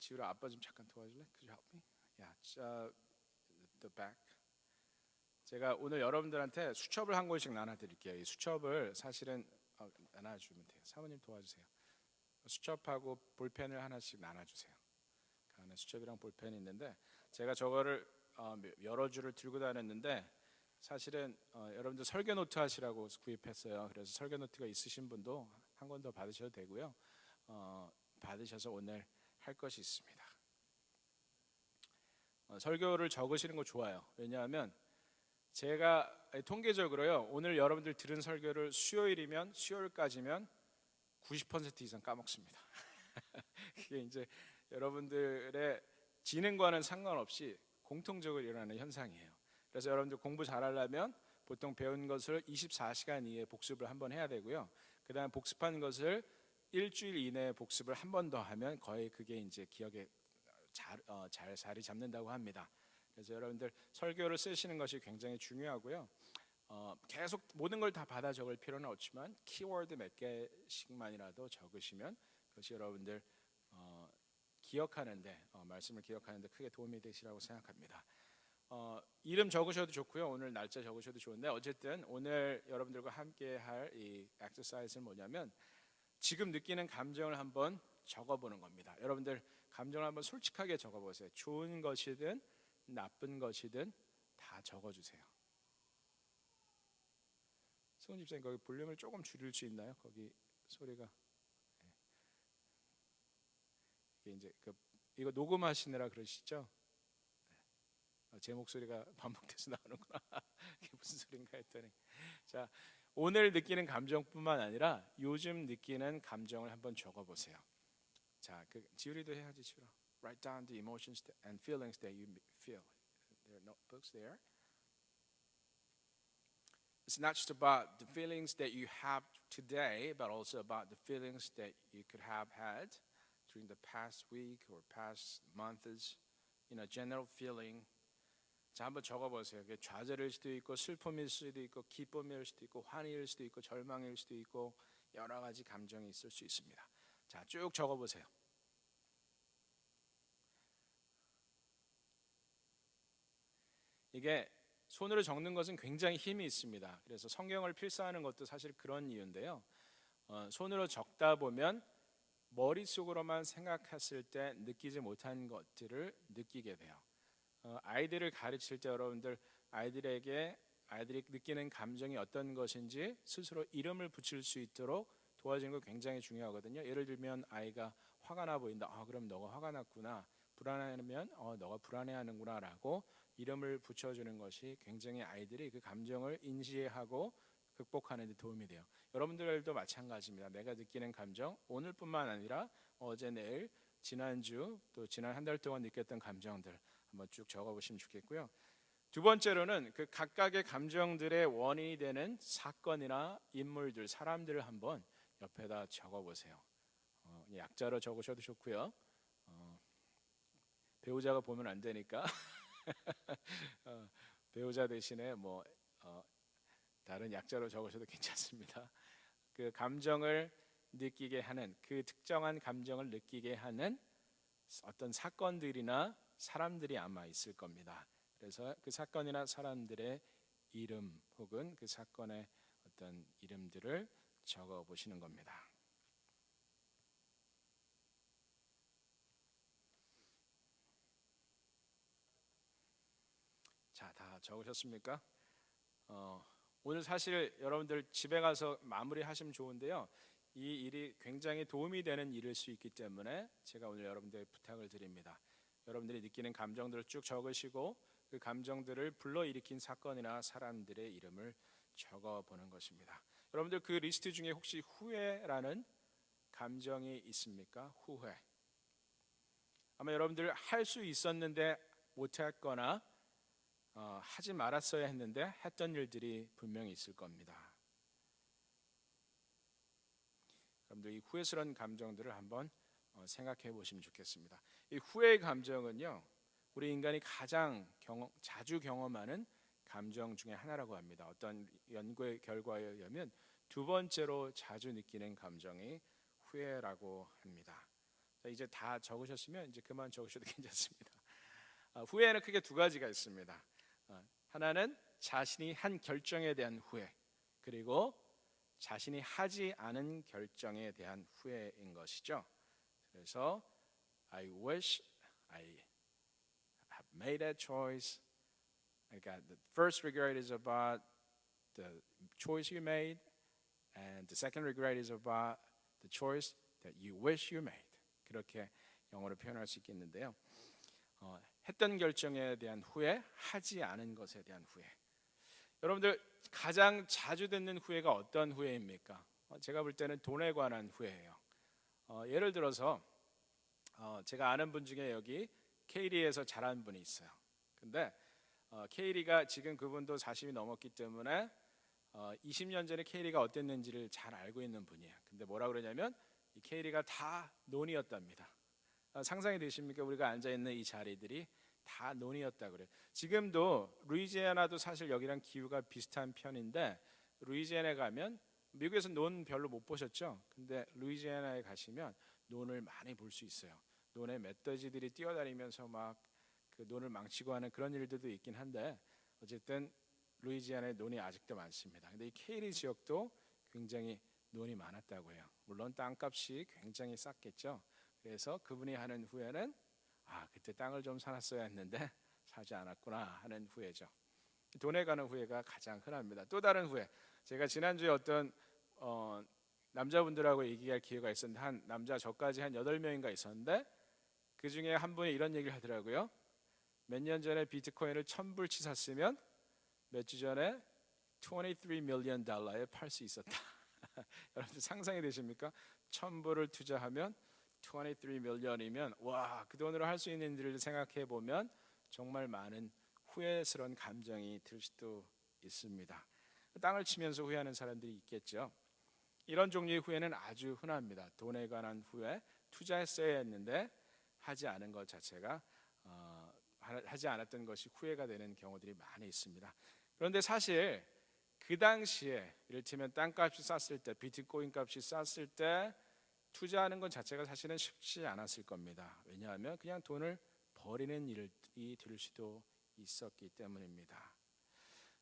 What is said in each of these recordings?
지우라 아빠 좀 잠깐 도와줄래? Could you help me? Yeah, the back. 제가 오늘 여러분들한테 수첩을 한 권씩 나눠드릴게요. 이 수첩을 사실은 나눠주면 돼요. 사모님 도와주세요. 수첩하고 볼펜을 하나씩 나눠주세요. 그 안에 수첩이랑 볼펜이 있는데 제가 저거를 여러 줄을 들고 다녔는데 사실은 여러분들 설교 노트 하시라고 구입했어요. 그래서 설교 노트가 있으신 분도 한 권 더 받으셔도 되고요. 받으셔서 오늘 할 것이 있습니다. 설교를 적으시는 거 좋아요. 왜냐하면 제가 통계적으로요, 오늘 여러분들 들은 설교를 수요일까지면 90% 이상 까먹습니다. 이게 이제 여러분들의 지능과는 상관없이 공통적으로 일어나는 현상이에요. 그래서 여러분들 공부 잘하려면 보통 배운 것을 24시간 이내에 복습을 한번 해야 되고요. 그 다음 복습한 것을 일주일 이내에 복습을 한 번 더 하면 거의 그게 이제 기억에 잘 자리 잡는다고 합니다. 그래서 여러분들 설교를 쓰시는 것이 굉장히 중요하고요. 계속 모든 걸 다 받아 적을 필요는 없지만 키워드 몇 개씩만이라도 적으시면 그것이 여러분들 기억하는데 말씀을 기억하는데 크게 도움이 되시라고 생각합니다. 이름 적으셔도 좋고요. 오늘 날짜 적으셔도 좋은데 어쨌든 오늘 여러분들과 함께 할 이 엑서사이즈는 뭐냐면 지금 느끼는 감정을 한번 적어보는 겁니다. 여러분들 감정을 한번 솔직하게 적어보세요. 좋은 것이든 나쁜 것이든 다 적어주세요. 승훈 집사님 거기 볼륨을 조금 줄일 수 있나요? 거기 소리가 이게 이제 이거 녹음하시느라 그러시죠? 제 목소리가 반복돼서 나오는구나. 이게 무슨 소린가 했더니 자 오늘 느끼는 감정뿐만 아니라 요즘 느끼는 감정을 한번 적어보세요. 자 지우리도 해야지 지우라. Write down the emotions and feelings that you feel. There are notebooks there. It's not just about the feelings that you have today, but also about the feelings that you could have had during the past week or past months. General feeling. 자, 한번 적어보세요. 그게 좌절일 수도 있고 슬픔일 수도 있고 기쁨일 수도 있고 환희일 수도 있고 절망일 수도 있고 여러 가지 감정이 있을 수 있습니다. 자, 쭉 적어보세요. 이게 손으로 적는 것은 굉장히 힘이 있습니다. 그래서 성경을 필사하는 것도 사실 그런 이유인데요. 손으로 적다 보면 머릿속으로만 생각했을 때 느끼지 못한 것들을 느끼게 돼요. 아이들을 가르칠 때 여러분들 아이들이 느끼는 감정이 어떤 것인지 스스로 이름을 붙일 수 있도록 도와주는 거 굉장히 중요하거든요. 예를 들면 아이가 화가 나 보인다. 그럼 너가 화가 났구나. 불안하면 너가 불안해하는구나 라고 이름을 붙여주는 것이 굉장히 아이들이 그 감정을 인지하고 극복하는 데 도움이 돼요. 여러분들도 마찬가지입니다. 내가 느끼는 감정 오늘뿐만 아니라 어제 내일 지난주 또 지난 한 달 동안 느꼈던 감정들 한번 쭉 적어보시면 좋겠고요. 두 번째로는 그 각각의 감정들의 원인이 되는 사건이나 인물들, 사람들을 한번 옆에다 적어보세요. 약자로 적으셔도 좋고요. 배우자가 보면 안 되니까 배우자 대신에 다른 약자로 적으셔도 괜찮습니다. 그 감정을 느끼게 하는 그 특정한 감정을 느끼게 하는 어떤 사건들이나 사람들이 아마 있을 겁니다. 그래서 그 사건이나 사람들의 이름 혹은 그 사건의 어떤 이름들을 적어 보시는 겁니다. 자, 다 적으셨습니까? 오늘 사실 여러분들 집에 가서 마무리하시면 좋은데요. 이 일이 굉장히 도움이 되는 일일 수 있기 때문에 제가 오늘 여러분들에게 부탁을 드립니다. 여러분들이 느끼는 감정들을 쭉 적으시고 그 감정들을 불러일으킨 사건이나 사람들의 이름을 적어보는 것입니다. 여러분들 그 리스트 중에 혹시 후회라는 감정이 있습니까? 후회. 아마 여러분들 할 수 있었는데 못했거나 하지 말았어야 했는데 했던 일들이 분명히 있을 겁니다. 여러분들 이 후회스러운 감정들을 한번 생각해 보시면 좋겠습니다. 이 후회의 감정은요, 우리 인간이 가장 자주 경험하는 감정 중에 하나라고 합니다. 어떤 연구의 결과에 의하면 두 번째로 자주 느끼는 감정이 후회라고 합니다. 자, 이제 다 적으셨으면 이제 그만 적으셔도 괜찮습니다. 후회는 크게 두 가지가 있습니다. 하나는 자신이 한 결정에 대한 후회, 그리고 자신이 하지 않은 결정에 대한 후회인 것이죠. 그래서 I wish I have made that choice. 그러니까 the first regret is about the choice you made, and the second regret is about the choice that you wish you made. 그렇게 영어로 표현할 수 있겠는데요. 했던 결정에 대한 후회, 하지 않은 것에 대한 후회. 여러분들 가장 자주 듣는 후회가 어떤 후회입니까? 제가 볼 때는 돈에 관한 후회예요. 예를 들어서 제가 아는 분 중에 여기 KD에서 잘한 분이 있어요. 근데 KD가 지금 그분도 40이 넘었기 때문에 20년 전에 KD가 어땠는지를 잘 알고 있는 분이에요. 근데 뭐라 그러냐면 이 KD가 다 논이었답니다. 상상이 되십니까? 우리가 앉아있는 이 자리들이 다 논이었다 그래요. 지금도 루이지애나도 사실 여기랑 기후가 비슷한 편인데, 루이지애나에 가면, 미국에서 논 별로 못 보셨죠? 근데 루이지애나에 가시면 논을 많이 볼 수 있어요. 논에 멧돼지들이 뛰어다니면서 막 그 논을 망치고 하는 그런 일들도 있긴 한데, 어쨌든 루이지애나에 논이 아직도 많습니다. 근데 이 케이리 지역도 굉장히 논이 많았다고 해요. 물론 땅값이 굉장히 쌌겠죠. 그래서 그분이 하는 후회는 그때 땅을 좀 사놨어야 했는데 사지 않았구나 하는 후회죠. 돈에 관한 후회가 가장 흔합니다. 또 다른 후회, 제가 지난주에 어떤 남자분들하고 얘기할 기회가 있었는데, 한 남자 저까지 한 8명인가 있었는데, 그 중에 한 분이 이런 얘기를 하더라고요. 몇 년 전에 비트코인을 1000불치 샀으면 몇 주 전에 23 밀리언 달러에 팔 수 있었다. 여러분들 상상이 되십니까? 1000불을 투자하면 23 밀리언이면 와, 그 돈으로 할 수 있는 일을 생각해 보면 정말 많은 후회스러운 감정이 들 수도 있습니다. 땅을 치면서 후회하는 사람들이 있겠죠. 이런 종류의 후회는 아주 흔합니다. 돈에 관한 후회, 투자했어야 했는데 하지 않은 것 자체가 하지 않았던 것이 후회가 되는 경우들이 많이 있습니다. 그런데 사실 그 당시에 이를테면 땅값이 쌌을 때, 비트코인 값이 쌌을 때 투자하는 것 자체가 사실은 쉽지 않았을 겁니다. 왜냐하면 그냥 돈을 버리는 일이 될 수도 있었기 때문입니다.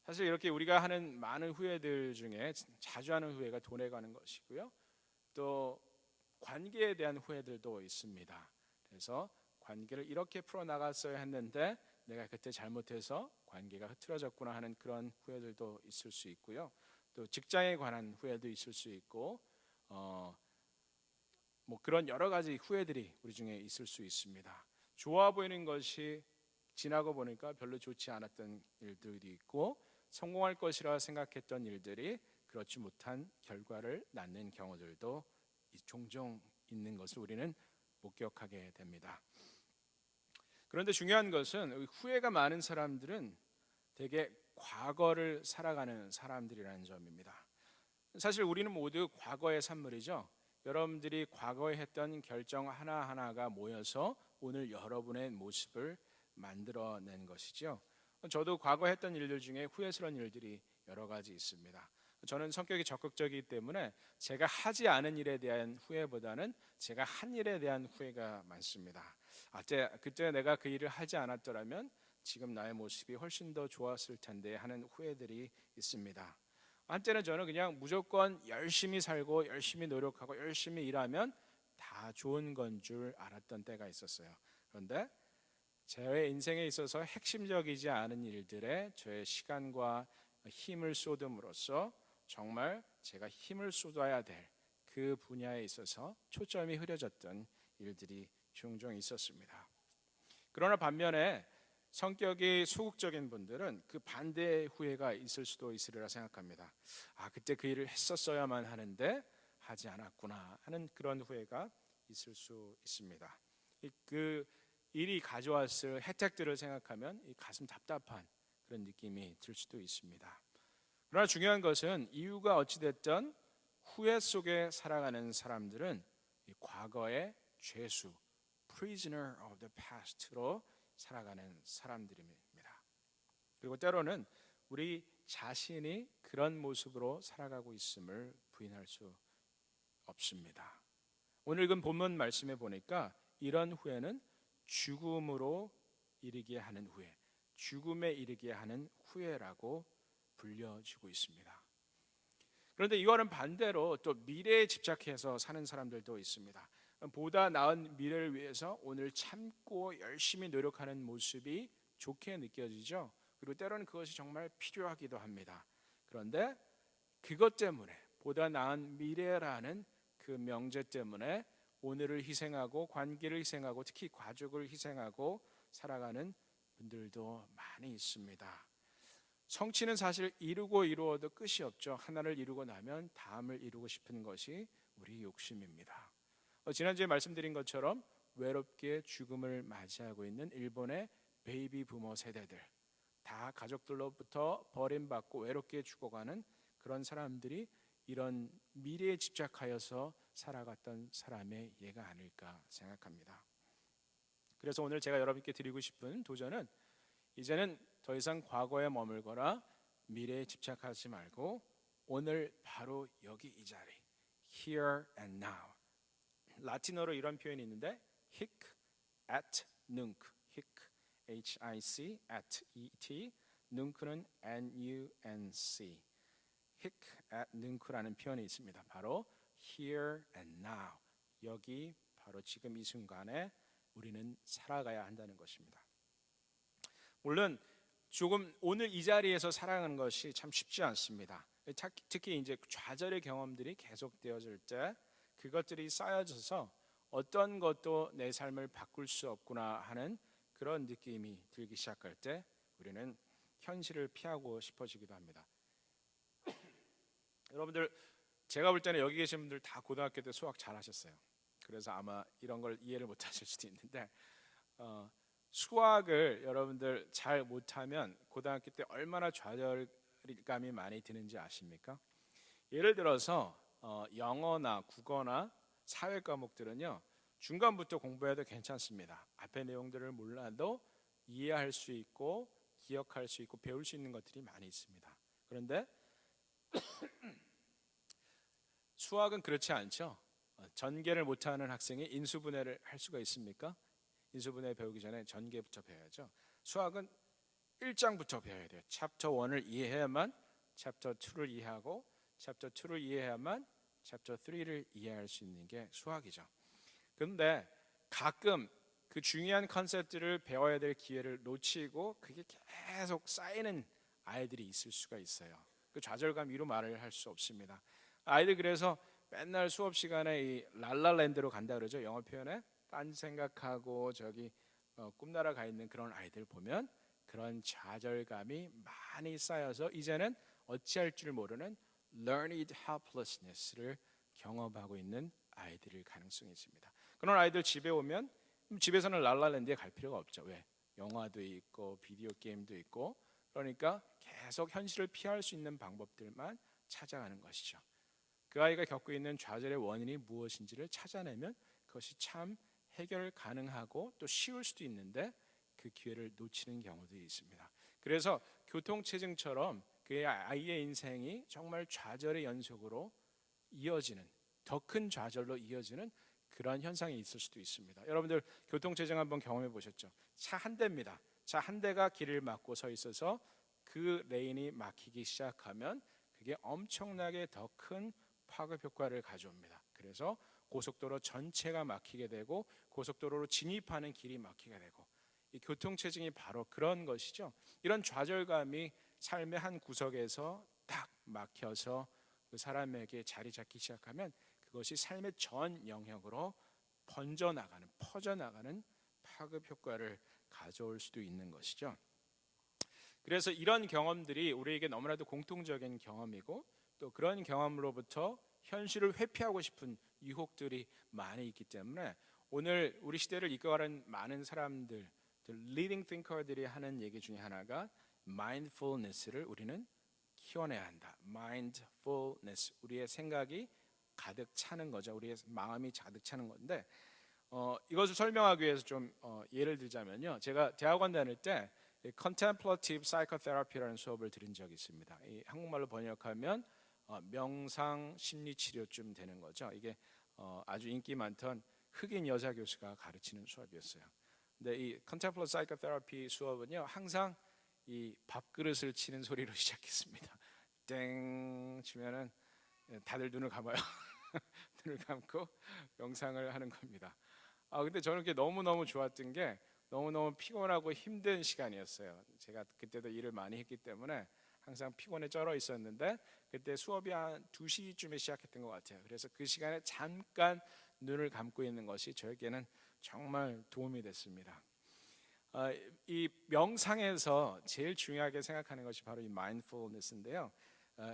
사실 이렇게 우리가 하는 많은 후회들 중에 자주 하는 후회가 돈에 관한 것이고요. 또 관계에 대한 후회들도 있습니다. 그래서 관계를 이렇게 풀어나갔어야 했는데 내가 그때 잘못해서 관계가 흐트러졌구나 하는 그런 후회들도 있을 수 있고요. 또 직장에 관한 후회도 있을 수 있고 그런 여러 가지 후회들이 우리 중에 있을 수 있습니다. 좋아 보이는 것이 지나고 보니까 별로 좋지 않았던 일들도 있고, 성공할 것이라 생각했던 일들이 그렇지 못한 결과를 낳는 경우들도 종종 있는 것을 우리는 목격하게 됩니다. 그런데 중요한 것은 후회가 많은 사람들은 대개 과거를 살아가는 사람들이라는 점입니다. 사실 우리는 모두 과거의 산물이죠. 여러분들이 과거에 했던 결정 하나하나가 모여서 오늘 여러분의 모습을 만들어낸 것이죠. 저도 과거에 했던 일들 중에 후회스러운 일들이 여러 가지 있습니다. 저는 성격이 적극적이기 때문에 제가 하지 않은 일에 대한 후회보다는 제가 한 일에 대한 후회가 많습니다. 그때 내가 그 일을 하지 않았더라면 지금 나의 모습이 훨씬 더 좋았을 텐데 하는 후회들이 있습니다. 한때는 저는 그냥 무조건 열심히 살고 열심히 노력하고 열심히 일하면 다 좋은 건 줄 알았던 때가 있었어요. 그런데 제 인생에 있어서 핵심적이지 않은 일들에 저의 시간과 힘을 쏟음으로써 정말 제가 힘을 쏟아야 될 그 분야에 있어서 초점이 흐려졌던 일들이 종종 있었습니다. 그러나 반면에 성격이 소극적인 분들은 그 반대의 후회가 있을 수도 있으리라 생각합니다. 그때 그 일을 했었어야만 하는데 하지 않았구나 하는 그런 후회가 있을 수 있습니다. 그 일이 가져왔을 혜택들을 생각하면 이 가슴 답답한 그런 느낌이 들 수도 있습니다. 그러나 중요한 것은 이유가 어찌됐든 후회 속에 살아가는 사람들은 이 과거의 죄수, prisoner of the past로 살아가는 사람들입니다. 그리고 때로는 우리 자신이 그런 모습으로 살아가고 있음을 부인할 수 없습니다. 오늘 읽은 본문 말씀에 보니까 이런 후회는 죽음으로 이르게 하는 후회, 죽음에 이르게 하는 후회라고 불려지고 있습니다. 그런데 이거는 반대로 또 미래에 집착해서 사는 사람들도 있습니다. 보다 나은 미래를 위해서 오늘 참고 열심히 노력하는 모습이 좋게 느껴지죠. 그리고 때로는 그것이 정말 필요하기도 합니다. 그런데 그것 때문에 보다 나은 미래라는 그 명제 때문에 오늘을 희생하고 관계를 희생하고 특히 가족을 희생하고 살아가는 분들도 많이 있습니다. 성취는 사실 이루고 이루어도 끝이 없죠. 하나를 이루고 나면 다음을 이루고 싶은 것이 우리 욕심입니다. 지난주에 말씀드린 것처럼 외롭게 죽음을 맞이하고 있는 일본의 베이비 부모 세대들, 다 가족들로부터 버림받고 외롭게 죽어가는 그런 사람들이 이런 미래에 집착하여서 살아갔던 사람의 예가 아닐까 생각합니다. 그래서 오늘 제가 여러분께 드리고 싶은 도전은 이제는 더 이상 과거에 머물거나 미래에 집착하지 말고 오늘 바로 여기 이 자리, here and now. 라틴어로 이런 표현이 있는데 hic et nunc, hic H-I-C at E-T, nunc는 N-U-N-C, hic et nunc라는 표현이 있습니다. 바로 here and now, 여기 바로 지금 이 순간에 우리는 살아가야 한다는 것입니다. 물론 조금 오늘 이 자리에서 살아가는 것이 참 쉽지 않습니다. 특히 이제 좌절의 경험들이 계속되어질 때 그것들이 쌓여져서 어떤 것도 내 삶을 바꿀 수 없구나 하는 그런 느낌이 들기 시작할 때 우리는 현실을 피하고 싶어지기도 합니다. 여러분들, 제가 볼 때는 여기 계신 분들 다 고등학교 때 수학 잘하셨어요. 그래서 아마 이런 걸 이해를 못하실 수도 있는데 수학을 여러분들 잘 못하면 고등학교 때 얼마나 좌절감이 많이 드는지 아십니까? 예를 들어서 영어나 국어나 사회 과목들은요, 중간부터 공부해도 괜찮습니다. 앞의 내용들을 몰라도 이해할 수 있고 기억할 수 있고 배울 수 있는 것들이 많이 있습니다. 그런데 수학은 그렇지 않죠. 전개를 못하는 학생이 인수분해를 할 수가 있습니까? 인수분해 배우기 전에 전개부터 배워야죠. 수학은 1장부터 배워야 돼요. 챕터 1을 이해해야만 챕터 2를 이해하고 챕터 2를 이해해야만 챕터 3를 이해할 수 있는 게 수학이죠. 그런데 가끔 그 중요한 컨셉들을 배워야 될 기회를 놓치고 그게 계속 쌓이는 아이들이 있을 수가 있어요. 그 좌절감 이루 말을 할 수 없습니다. 아이들 그래서 맨날 수업 시간에 이 랄랄랜드로 간다 그러죠. 영어 표현에 딴 생각하고 저기 꿈나라 가 있는 그런 아이들 보면 그런 좌절감이 많이 쌓여서 이제는 어찌할 줄 모르는 learned helplessness를 경험하고 있는 아이들일 가능성이 있습니다. 그런 아이들 집에 오면 집에서는 랄랄랜드에 갈 필요가 없죠. 왜? 영화도 있고 비디오 게임도 있고, 그러니까 계속 현실을 피할 수 있는 방법들만 찾아가는 것이죠. 그 아이가 겪고 있는 좌절의 원인이 무엇인지를 찾아내면 그것이 참 해결 가능하고 또 쉬울 수도 있는데 그 기회를 놓치는 경우들이 있습니다. 그래서 교통체증처럼 그 아이의 인생이 정말 좌절의 연속으로 이어지는, 더 큰 좌절로 이어지는 그런 현상이 있을 수도 있습니다. 여러분들 교통체증 한번 경험해 보셨죠? 차 한 대입니다. 차 한 대가 길을 막고 서 있어서 그 레인이 막히기 시작하면 그게 엄청나게 더 큰 파급 효과를 가져옵니다. 그래서 고속도로 전체가 막히게 되고 고속도로로 진입하는 길이 막히게 되고, 이 교통체증이 바로 그런 것이죠. 이런 좌절감이 삶의 한 구석에서 딱 막혀서 그 사람에게 자리 잡기 시작하면 그것이 삶의 전 영역으로 퍼져나가는 파급 효과를 가져올 수도 있는 것이죠. 그래서 이런 경험들이 우리에게 너무나도 공통적인 경험이고, 또 그런 경험으로부터 현실을 회피하고 싶은 유혹들이 많이 있기 때문에 오늘 우리 시대를 이끌어가는 많은 사람들, leading thinker들이 하는 얘기 중에 하나가 mindfulness를 우리는 키워내야 한다. mindfulness, 우리의 생각이 가득 차는 거죠. 우리의 마음이 가득 차는 건데 이것을 설명하기 위해서 좀 예를 들자면요, 제가 대학원 다닐 때 contemplative psychotherapy라는 수업을 들은 적이 있습니다. 이 한국말로 번역하면 명상 심리 치료쯤 되는 거죠. 이게 아주 인기 많던 흑인 여자 교수가 가르치는 수업이었어요. 근데 이 Contemplative Psychotherapy 수업은요, 항상 이 밥그릇을 치는 소리로 시작했습니다. 땡 치면은 다들 눈을 감아요. 눈을 감고 명상을 하는 겁니다. 근데 저는 그게 너무너무 좋았던 게 너무너무 피곤하고 힘든 시간이었어요. 제가 그때도 일을 많이 했기 때문에 항상 피곤에 쩔어 있었는데 그때 수업이 한 2시쯤에 시작했던 것 같아요. 그래서 그 시간에 잠깐 눈을 감고 있는 것이 저에게는 정말 도움이 됐습니다. 이 명상에서 제일 중요하게 생각하는 것이 바로 이 마인드풀니스인데요.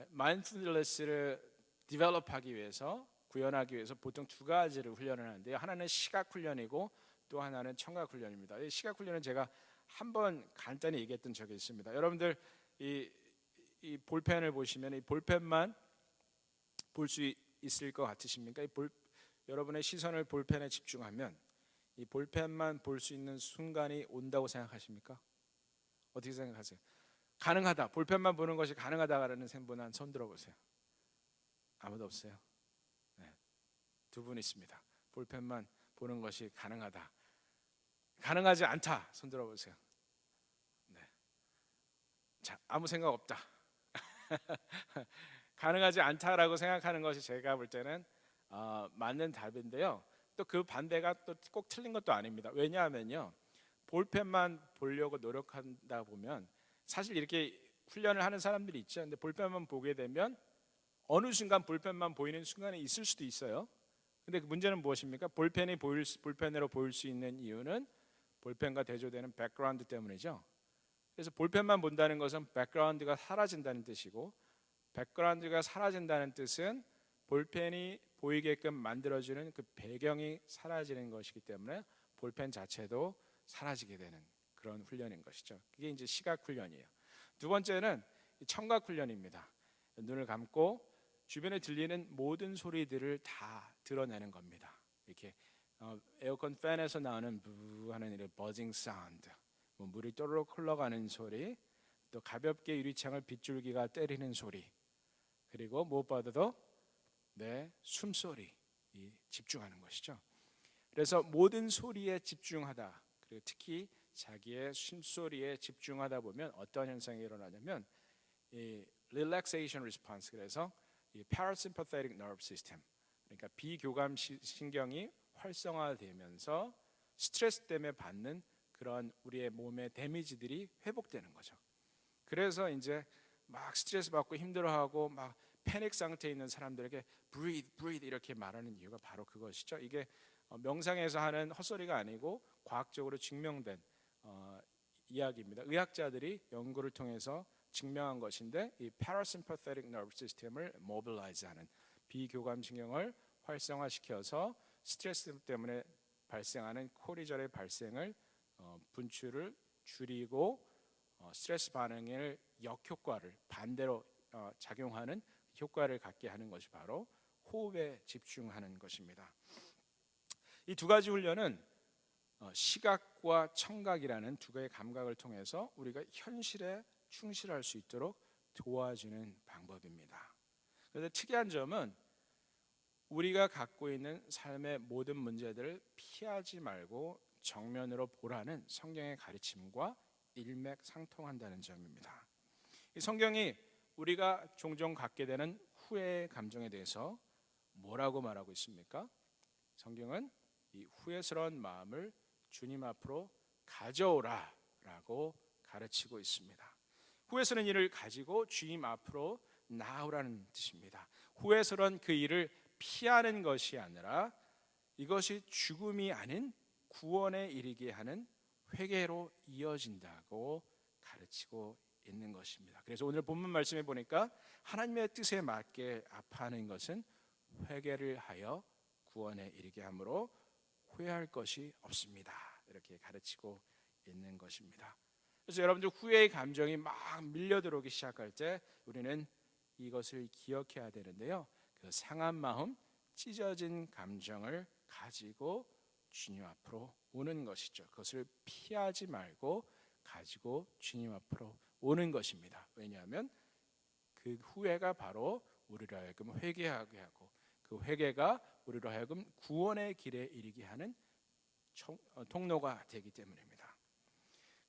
마인드풀니스를 디벨롭하기 위해서, 구현하기 위해서 보통 두 가지를 훈련을 하는데요. 하나는 시각 훈련이고 또 하나는 청각 훈련입니다. 이 시각 훈련은 제가 한번 간단히 얘기했던 적이 있습니다. 여러분들 이 볼펜을 보시면 이 볼펜만 볼 수 있을 것 같으십니까? 여러분의 시선을 볼펜에 집중하면 이 볼펜만 볼 수 있는 순간이 온다고 생각하십니까? 어떻게 생각하세요? 가능하다, 볼펜만 보는 것이 가능하다라는 분 한 손 들어보세요. 아무도 없어요? 네, 두 분 있습니다. 볼펜만 보는 것이 가능하다. 가능하지 않다, 손 들어보세요. 네. 자, 아무 생각 없다. 가능하지 않다라고 생각하는 것이 제가 볼 때는 맞는 답인데요. 또 그 반대가 또 꼭 틀린 것도 아닙니다. 왜냐하면요, 볼펜만 보려고 노력한다 보면 사실 이렇게 훈련을 하는 사람들이 있죠. 근데 볼펜만 보게 되면 어느 순간 볼펜만 보이는 순간이 있을 수도 있어요. 근데 그 문제는 무엇입니까? 볼펜으로 보일 수 있는 이유는 볼펜과 대조되는 백그라운드 때문이죠. 그래서 볼펜만 본다는 것은 백그라운드가 사라진다는 뜻이고, 백그라운드가 사라진다는 뜻은 볼펜이 보이게끔 만들어주는 그 배경이 사라지는 것이기 때문에 볼펜 자체도 사라지게 되는 그런 훈련인 것이죠. 그게 이제 시각 훈련이에요. 두 번째는 청각 훈련입니다. 눈을 감고 주변에 들리는 모든 소리들을 다 드러내는 겁니다. 이렇게 에어컨 팬에서 나오는 부 하는 이런 버징 사운드, 물이 또르륵 흘러가는 소리, 또 가볍게 유리창을 빗줄기가 때리는 소리, 그리고 무엇보다도 내 숨소리 집중하는 것이죠. 그래서 모든 소리에 집중하다, 그리고 특히 자기의 숨소리에 집중하다 보면 어떤 현상이 일어나냐면 이 relaxation response, 그래서 이 parasympathetic nerve system, 그러니까 비교감 신경이 활성화되면서 스트레스 때문에 받는 그런 우리의 몸의 데미지들이 회복되는 거죠. 그래서 이제 막 스트레스 받고 힘들어하고 막 패닉 상태에 있는 사람들에게 breathe, breathe 이렇게 말하는 이유가 바로 그것이죠. 이게 명상에서 하는 헛소리가 아니고 과학적으로 증명된 이야기입니다. 의학자들이 연구를 통해서 증명한 것인데, 이 parasympathetic nerve system을 mobilize하는, 비교감 신경을 활성화시켜서 스트레스 때문에 발생하는 코리졸의 발생을 분출을 줄이고 스트레스 반응을 역효과를 반대로 작용하는 효과를 갖게 하는 것이 바로 호흡에 집중하는 것입니다. 이 두 가지 훈련은 시각과 청각이라는 두 개의 감각을 통해서 우리가 현실에 충실할 수 있도록 도와주는 방법입니다. 그런데 특이한 점은 우리가 갖고 있는 삶의 모든 문제들을 피하지 말고 정면으로 보라는 성경의 가르침과 일맥상통한다는 점입니다. 이 성경이 우리가 종종 갖게 되는 후회의 감정에 대해서 뭐라고 말하고 있습니까? 성경은 이 후회스러운 마음을 주님 앞으로 가져오라 라고 가르치고 있습니다. 후회스러운 일을 가지고 주님 앞으로 나오라는 뜻입니다. 후회스러운 그 일을 피하는 것이 아니라 이것이 죽음이 아닌 구원에 이르게 하는 회개로 이어진다고 가르치고 있는 것입니다. 그래서 오늘 본문 말씀에 보니까 하나님의 뜻에 맞게 아파하는 것은 회개를 하여 구원에 이르게 하므로 후회할 것이 없습니다. 이렇게 가르치고 있는 것입니다. 그래서 여러분들 후회의 감정이 막 밀려 들어오기 시작할 때 우리는 이것을 기억해야 되는데요. 그 상한 마음, 찢어진 감정을 가지고 주님 앞으로 오는 것이죠. 그것을 피하지 말고 가지고 주님 앞으로 오는 것입니다. 왜냐하면 그 후회가 바로 우리를 하여금 회개하게 하고 그 회개가 우리로 하여금 구원의 길에 이르게 하는 통로가 되기 때문입니다.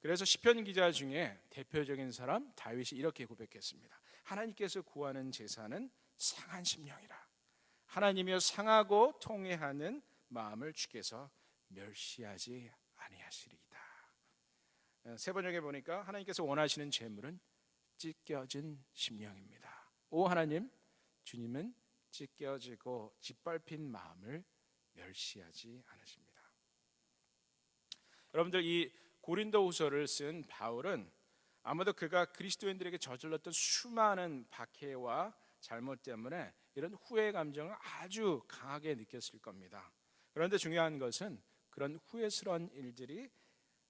그래서 시편 기자 중에 대표적인 사람 다윗이 이렇게 고백했습니다. 하나님께서 구하는 제사는 상한 심령이라. 하나님이여 상하고 통회하는 마음을 주께서 멸시하지 아니하시리이다. 세 번역에 보니까 하나님께서 원하시는 제물은 찢겨진 심령입니다. 오 하나님, 주님은 찢겨지고 짓밟힌 마음을 멸시하지 않으십니다. 여러분들, 이 고린도후서를 쓴 바울은 아마도 그가 그리스도인들에게 저질렀던 수많은 박해와 잘못 때문에 이런 후회 감정을 아주 강하게 느꼈을 겁니다. 그런데 중요한 것은 그런 후회스러운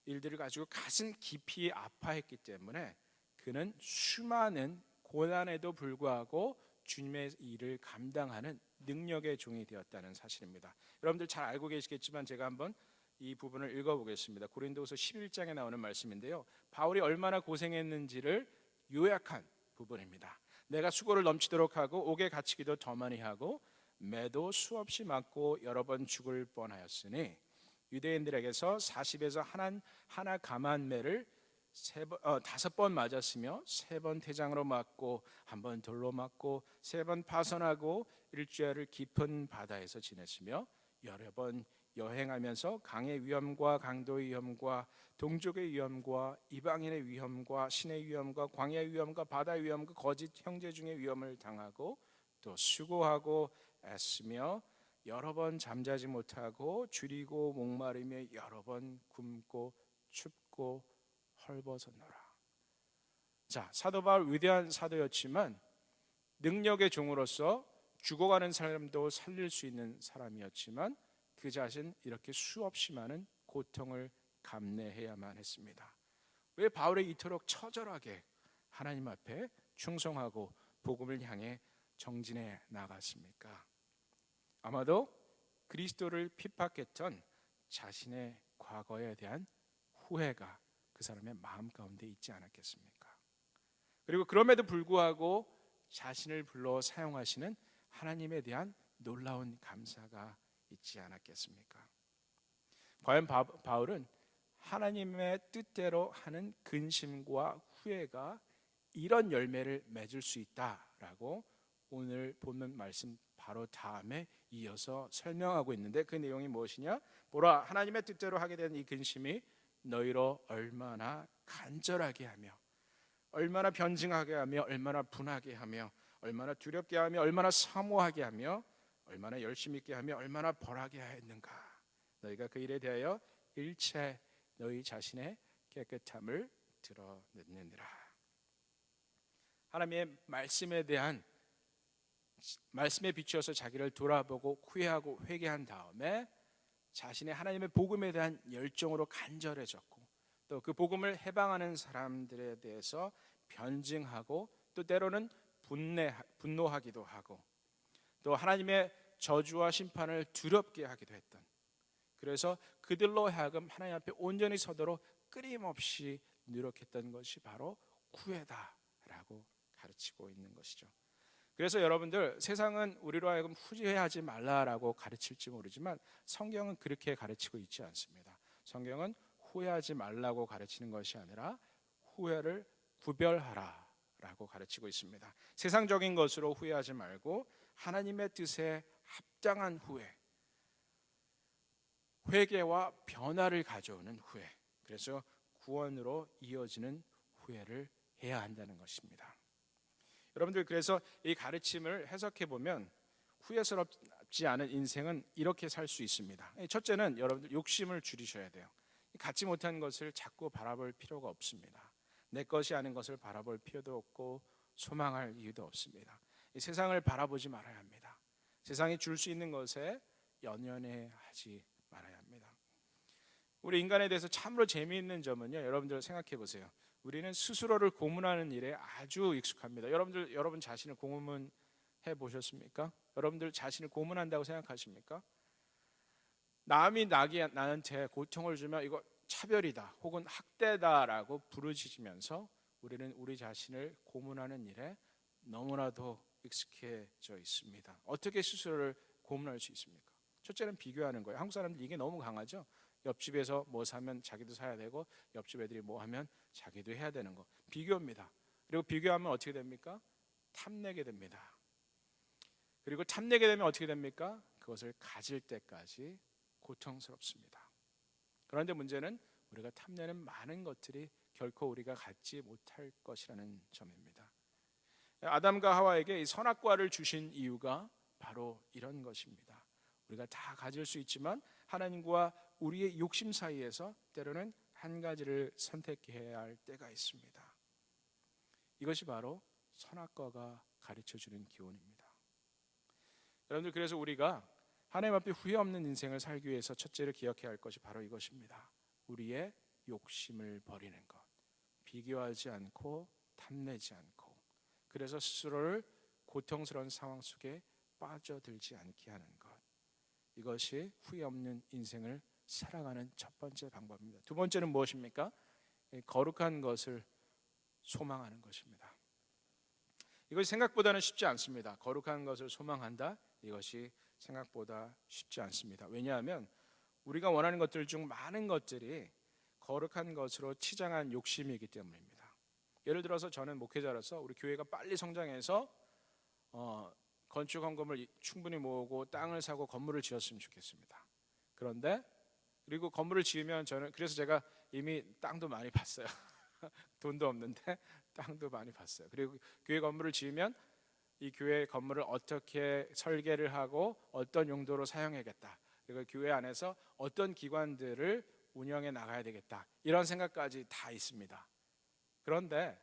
일들을 가지고 가슴 깊이 아파했기 때문에 그는 수많은 고난에도 불구하고 주님의 일을 감당하는 능력의 종이 되었다는 사실입니다. 여러분들 잘 알고 계시겠지만 제가 한번 이 부분을 읽어보겠습니다. 고린도후서 11장에 나오는 말씀인데요, 바울이 얼마나 고생했는지를 요약한 부분입니다. 내가 수고를 넘치도록 하고 옥에 갇히기도 더 많이 하고 매도 수없이 맞고 여러 번 죽을 뻔하였으니 유대인들에게서 40에서 하나 감한 매를 5번 맞았으며 3번 태장으로 맞고 1번 돌로 맞고 3번 파선하고 일주일을 깊은 바다에서 지냈으며 여러 번 여행하면서 강의 위험과 강도의 위험과 동족의 위험과 이방인의 위험과 신의 위험과 광야의 위험과 바다의 위험과 거짓 형제 중의 위험을 당하고 또 수고하고 애쓰며 여러 번 잠자지 못하고 줄이고 목마르며 여러 번 굶고 춥고 헐벗었노라. 자, 사도 바울 위대한 사도였지만 능력의 종으로서 죽어가는 사람도 살릴 수 있는 사람이었지만 그 자신 이렇게 수없이 많은 고통을 감내해야만 했습니다. 왜 바울이 이토록 처절하게 하나님 앞에 충성하고 복음을 향해 정진해 나갔습니까? 아마도 그리스도를 핍박했던 자신의 과거에 대한 후회가 그 사람의 마음 가운데 있지 않았겠습니까? 그리고 그럼에도 불구하고 자신을 불러 사용하시는 하나님에 대한 놀라운 감사가 있지 않았겠습니까? 과연 바울은 하나님의 뜻대로 하는 근심과 후회가 이런 열매를 맺을 수 있다라고 오늘 본문 말씀 바로 다음에 이어서 설명하고 있는데, 그 내용이 무엇이냐? 보라, 하나님의 뜻대로 하게 된 이 근심이 너희로 얼마나 간절하게 하며 얼마나 변증하게 하며 얼마나 분하게 하며 얼마나 두렵게 하며 얼마나 사모하게 하며 얼마나 열심히 있게 하며 얼마나 벌하게 하였는가. 너희가 그 일에 대하여 일체 너희 자신의 깨끗함을 드러냈느니라. 하나님의 말씀에 대한 말씀에 비추어서 자기를 돌아보고 후회하고 회개한 다음에 자신의 하나님의 복음에 대한 열정으로 간절해졌고 또 그 복음을 해방하는 사람들에 대해서 변증하고 또 때로는 분노하기도 하고 또 하나님의 저주와 심판을 두렵게 하기도 했던, 그래서 그들로 하여금 하나님 앞에 온전히 서도록 끊임없이 노력했던 것이 바로 후회다라고 가르치고 있는 것이죠. 그래서 여러분들, 세상은 우리로 하여금 후회하지 말라라고 가르칠지 모르지만 성경은 그렇게 가르치고 있지 않습니다. 성경은 후회하지 말라고 가르치는 것이 아니라 후회를 구별하라라고 가르치고 있습니다. 세상적인 것으로 후회하지 말고 하나님의 뜻에 합당한 후회, 회개와 변화를 가져오는 후회, 그래서 구원으로 이어지는 후회를 해야 한다는 것입니다. 여러분들, 그래서 이 가르침을 해석해 보면 후회스럽지 않은 인생은 이렇게 살 수 있습니다. 첫째는 여러분들 욕심을 줄이셔야 돼요. 갖지 못한 것을 자꾸 바라볼 필요가 없습니다. 내 것이 아닌 것을 바라볼 필요도 없고 소망할 이유도 없습니다. 이 세상을 바라보지 말아야 합니다. 세상이 줄 수 있는 것에 연연해하지 말아야 합니다. 우리 인간에 대해서 참으로 재미있는 점은요, 여러분들 생각해 보세요. 우리는 스스로를 고문하는 일에 아주 익숙합니다. 여러분 자신을 고문해 보셨습니까? 여러분들 자신을 고문한다고 생각하십니까? 남이 나한테 고통을 주면 이거 차별이다 혹은 학대다라고 부르짖으면서 우리는 우리 자신을 고문하는 일에 너무나도 익숙해져 있습니다. 어떻게 스스로를 고문할 수 있습니까? 첫째는 비교하는 거예요. 한국 사람들 이게 너무 강하죠. 옆집에서 뭐 사면 자기도 사야 되고 옆집 애들이 뭐 하면 자기도 해야 되는 거. 비교입니다. 그리고 비교하면 어떻게 됩니까? 탐내게 됩니다. 그리고 탐내게 되면 어떻게 됩니까? 그것을 가질 때까지 고통스럽습니다. 그런데 문제는 우리가 탐내는 많은 것들이 결코 우리가 갖지 못할 것이라는 점입니다. 아담과 하와에게 이 선악과를 주신 이유가 바로 이런 것입니다. 우리가 다 가질 수 있지만 하나님과 우리의 욕심 사이에서 때로는 한 가지를 선택해야 할 때가 있습니다. 이것이 바로 선악과가 가르쳐주는 기원입니다. 여러분들, 그래서 우리가 하나님 앞에 후회 없는 인생을 살기 위해서 첫째로 기억해야 할 것이 바로 이것입니다. 우리의 욕심을 버리는 것, 비교하지 않고 탐내지 않고, 그래서 스스로를 고통스러운 상황 속에 빠져들지 않게 하는 것, 이것이 후회 없는 인생을 살아가는 첫 번째 방법입니다. 두 번째는 무엇입니까? 거룩한 것을 소망하는 것입니다. 이것이 생각보다는 쉽지 않습니다. 거룩한 것을 소망한다, 이것이 생각보다 쉽지 않습니다. 왜냐하면 우리가 원하는 것들 중 많은 것들이 거룩한 것으로 치장한 욕심이기 때문입니다. 예를 들어서 저는 목회자로서 우리 교회가 빨리 성장해서 건축 헌금을 충분히 모으고 땅을 사고 건물을 지었으면 좋겠습니다. 그런데 그리고 건물을 지으면 저는, 그래서 제가 이미 땅도 많이 봤어요. 돈도 없는데 땅도 많이 봤어요. 그리고 교회 건물을 지으면 이 교회 건물을 어떻게 설계를 하고 어떤 용도로 사용하겠다, 그리고 교회 안에서 어떤 기관들을 운영해 나가야 되겠다, 이런 생각까지 다 있습니다. 그런데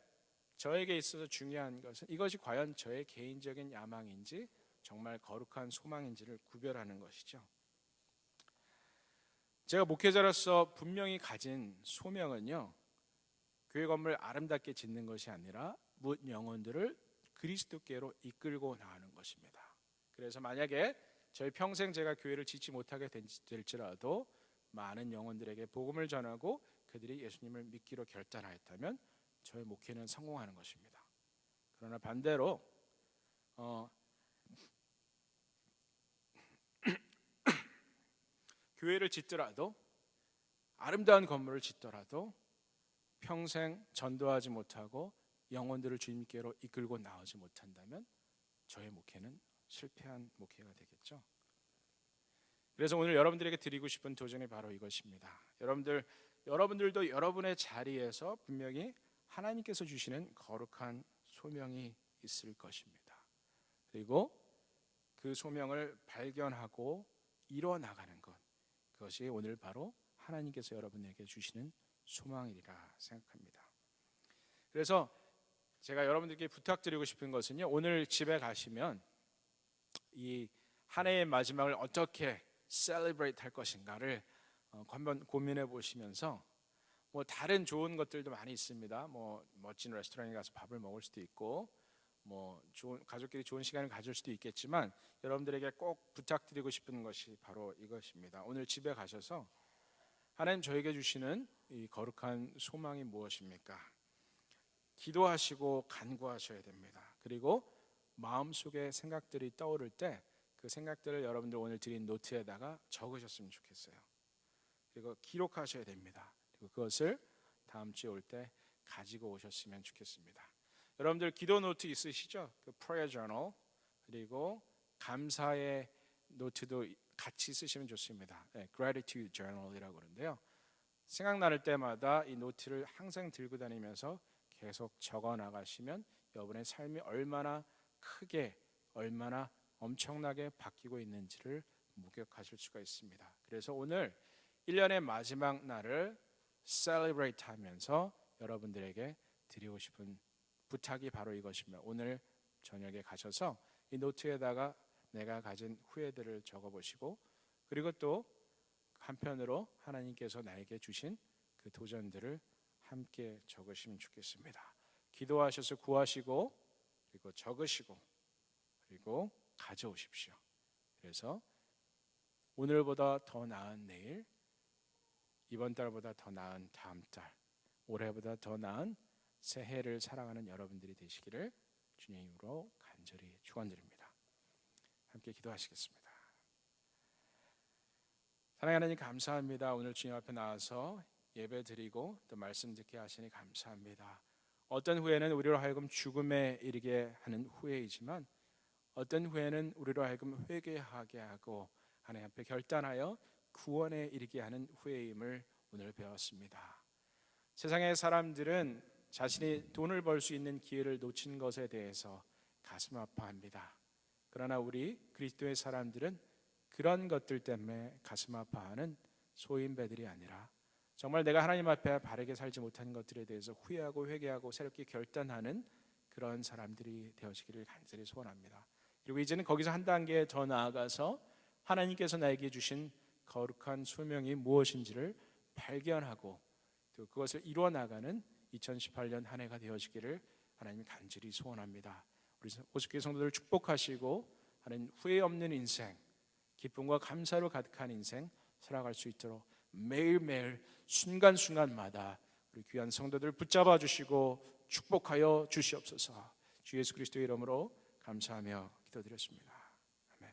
저에게 있어서 중요한 것은 이것이 과연 저의 개인적인 야망인지 정말 거룩한 소망인지를 구별하는 것이죠. 제가 목회자로서 분명히 가진 소명은요, 교회 건물 아름답게 짓는 것이 아니라 뭇 영혼들을 그리스도께로 이끌고 나가는 것입니다. 그래서 만약에 저희 평생 제가 교회를 짓지 못하게 될지라도 많은 영혼들에게 복음을 전하고 그들이 예수님을 믿기로 결단하였다면 저의 목회는 성공하는 것입니다. 그러나 반대로 교회를 짓더라도, 아름다운 건물을 짓더라도 평생 전도하지 못하고 영혼들을 주님께로 이끌고 나오지 못한다면 저의 목회는 실패한 목회가 되겠죠. 그래서 오늘 여러분들에게 드리고 싶은 도전이 바로 이것입니다. 여러분들도 여러분의 자리에서 분명히 하나님께서 주시는 거룩한 소명이 있을 것입니다. 그리고 그 소명을 발견하고 이뤄 나가는 것, 그것이 오늘 바로 하나님께서 여러분에게 주시는 소망이라 생각합니다. 그래서 제가 여러분들께 부탁드리고 싶은 것은요, 오늘 집에 가시면 이 한 해의 마지막을 어떻게 셀리브레이트 할 것인가를 한번 고민해 보시면서, 뭐 다른 좋은 것들도 많이 있습니다. 뭐 멋진 레스토랑에 가서 밥을 먹을 수도 있고, 뭐 가족끼리 좋은 시간을 가질 수도 있겠지만, 여러분들에게 꼭 부탁드리고 싶은 것이 바로 이것입니다. 오늘 집에 가셔서 하나님 저에게 주시는 이 거룩한 소망이 무엇입니까? 기도하시고 간구하셔야 됩니다. 그리고 마음속에 생각들이 떠오를 때 그 생각들을 여러분들 오늘 드린 노트에다가 적으셨으면 좋겠어요. 그리고 기록하셔야 됩니다. 그리고 그것을 다음 주에 올 때 가지고 오셨으면 좋겠습니다. 여러분들 기도 노트 있으시죠? 그 prayer journal, 그리고 감사의 노트도 같이 쓰시면 좋습니다. 네, gratitude journal이라고 그러는데요. 생각날 때마다 이 노트를 항상 들고 다니면서 계속 적어 나가시면 여러분의 삶이 얼마나 크게, 얼마나 엄청나게 바뀌고 있는지를 목격하실 수가 있습니다. 그래서 오늘 1년의 마지막 날을 셀리브레이트 하면서 여러분들에게 드리고 싶은 부탁이 바로 이것입니다. 오늘 저녁에 가셔서 이 노트에다가 내가 가진 후회들을 적어보시고, 그리고 또 한편으로 하나님께서 나에게 주신 그 도전들을 함께 적으시면 좋겠습니다. 기도하셔서 구하시고, 그리고 적으시고, 그리고 가져오십시오. 그래서 오늘보다 더 나은 내일, 이번 달보다 더 나은 다음 달, 올해보다 더 나은 새해를 살아가는 여러분들이 되시기를 주님으로 간절히 간절히 축원드립니다. 함께 기도하시겠습니다. 사랑하는 하나님 감사합니다. 오늘 주님 앞에 나와서 예배 드리고 또 말씀 듣게 하시니 감사합니다. 어떤 후회는 우리로 하여금 죽음에 이르게 하는 후회이지만 어떤 후회는 우리로 하여금 회개하게 하고 하나님 앞에 결단하여 구원에 이르게 하는 후회임을 오늘 배웠습니다. 세상의 사람들은 자신이 돈을 벌 수 있는 기회를 놓친 것에 대해서 가슴 아파합니다. 그러나 우리 그리스도의 사람들은 그런 것들 때문에 가슴 아파하는 소인배들이 아니라 정말 내가 하나님 앞에 바르게 살지 못한 것들에 대해서 후회하고 회개하고 새롭게 결단하는 그런 사람들이 되어지기를 간절히 소원합니다. 그리고 이제는 거기서 한 단계 더 나아가서 하나님께서 나에게 주신 거룩한 소명이 무엇인지를 발견하고 또 그것을 이루어 나가는 2018년 한 해가 되어지기를 하나님 간절히 소원합니다. 우리 오숙교회 성도들 축복하시고 하나님 후회 없는 인생, 기쁨과 감사로 가득한 인생 살아갈 수 있도록 매일매일 순간순간마다 우리 귀한 성도들 붙잡아 주시고 축복하여 주시옵소서. 주 예수 그리스도의 이름으로 감사하며 기도드렸습니다. 아멘.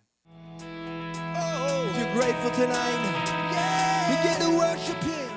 If you're grateful tonight, begin to worship Him.